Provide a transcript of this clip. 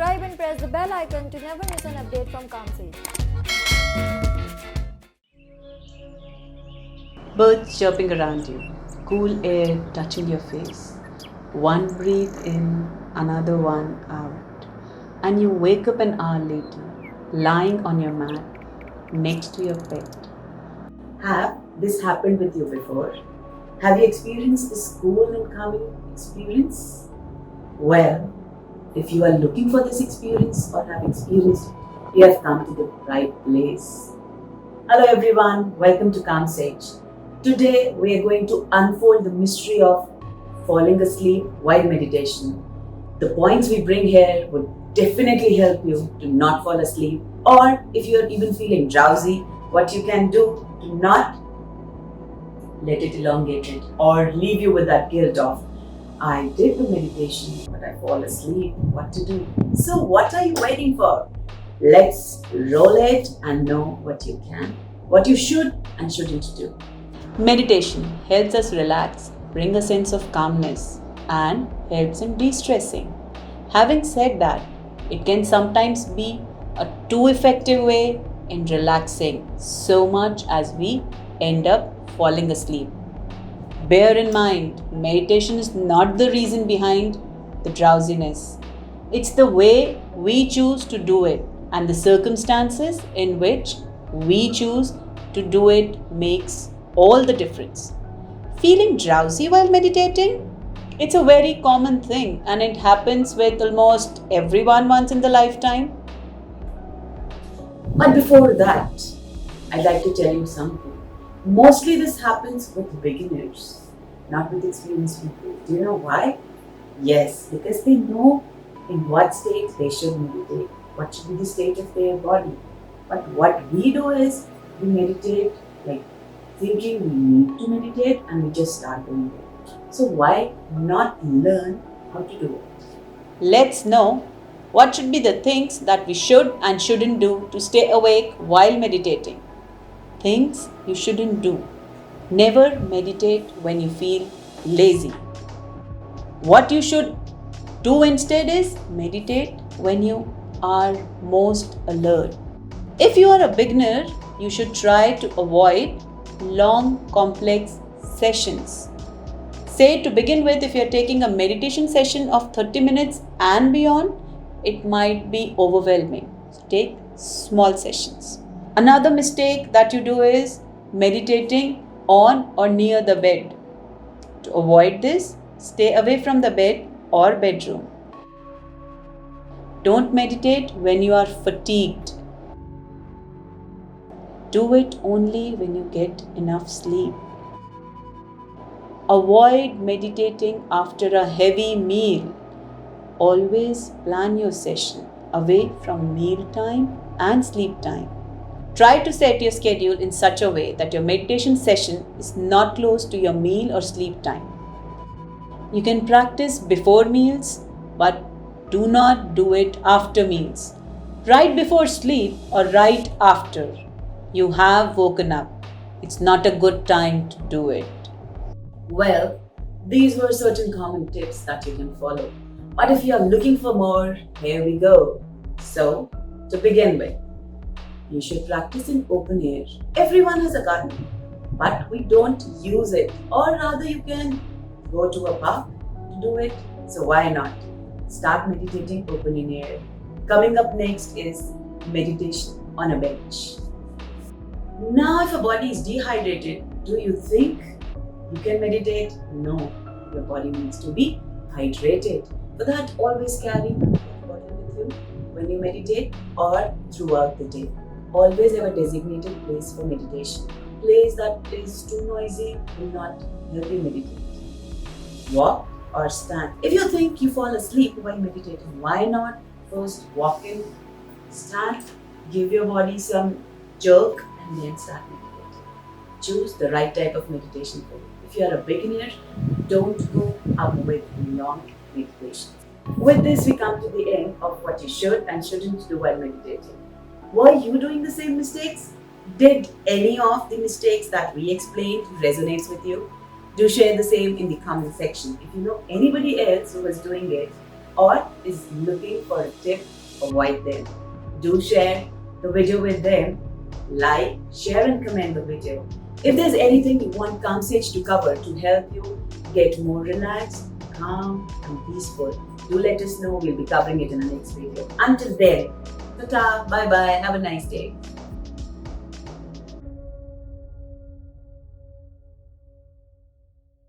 subscribe and press the bell icon to never miss an update from Kamsage. Birds chirping around you, cool air touching your face. One breath in, another one out. And you wake up an hour later, lying on your mat, next to your pet. Have this happened with you before? Have you experienced this cool and calming experience? Well, if you are looking for this experience or have experienced it, you have come to the right place. Hello everyone, welcome to Calm Sage. Today we are going to unfold the mystery of falling asleep while meditation. The points we bring here would definitely help you to not fall asleep, or if you are even feeling drowsy, what you can do to not let it elongate it or leave you with that guilt of I did the meditation but I fall asleep, what to do? So what are you waiting for? Let's roll it and know what you can, what you should and shouldn't do. Meditation helps us relax, bring a sense of calmness, and helps in de-stressing. Having said that, it can sometimes be a too effective way in relaxing so much as we end up falling asleep. Bear in mind, meditation is not the reason behind the drowsiness. It's the way we choose to do it and the circumstances in which we choose to do it makes all the difference. Feeling drowsy while meditating? It's a very common thing and it happens with almost everyone once in the lifetime. But before that, I'd like to tell you something. Mostly this happens with beginners, not with experienced people. Do you know why? Yes, because they know in what state they should meditate, what should be the state of their body. But what we do is we meditate like thinking we need to meditate and we just start doing it. So why not learn how to do it? Let's know what should be the things that we should and shouldn't do to stay awake while meditating. Things you shouldn't do. Never meditate when you feel lazy. What you should do instead is meditate when you are most alert. If you are a beginner, you should try to avoid long, complex sessions. Say to begin with, if you are taking a meditation session of 30 minutes and beyond, it might be overwhelming. So take small sessions. Another mistake that you do is meditating on or near the bed. To avoid this, stay away from the bed or bedroom. Don't meditate when you are fatigued. Do it only when you get enough sleep. Avoid meditating after a heavy meal. Always plan your session away from meal time and sleep time. Try to set your schedule in such a way that your meditation session is not close to your meal or sleep time. You can practice before meals, but do not do it after meals. Right before sleep or right after you have woken up. It's not a good time to do it. Well, these were certain common tips that you can follow. But if you are looking for more, here we go. So, to begin with, you should practice in open air. Everyone has a garden, but we don't use it. Or rather, you can go to a park to do it. So why not? Start meditating open in air. Coming up next is meditation on a bench. Now, if a body is dehydrated, do you think you can meditate? No, your body needs to be hydrated. For that, always carry water bottle with you when you meditate or throughout the day. Always have a designated place for meditation. Place that is too noisy will not help you meditate. Walk or stand. If you think you fall asleep while meditating, why not first walk in, stand, give your body some jerk and then start meditating. Choose the right type of meditation for you. If you are a beginner, don't go up with long meditations. With this, we come to the end of what you should and shouldn't do while meditating. Were you doing the same mistakes? Did any of the mistakes that we explained resonate with you? Do share the same in the comment section. If you know anybody else who is doing it or is looking for a tip, avoid them. Do share the video with them. Like, share and comment the video. If there's anything you want Calm Sage to cover to help you get more relaxed, calm and peaceful, do let us know. We'll be covering it in the next video. Until then, ta-ta, bye-bye, have a nice day.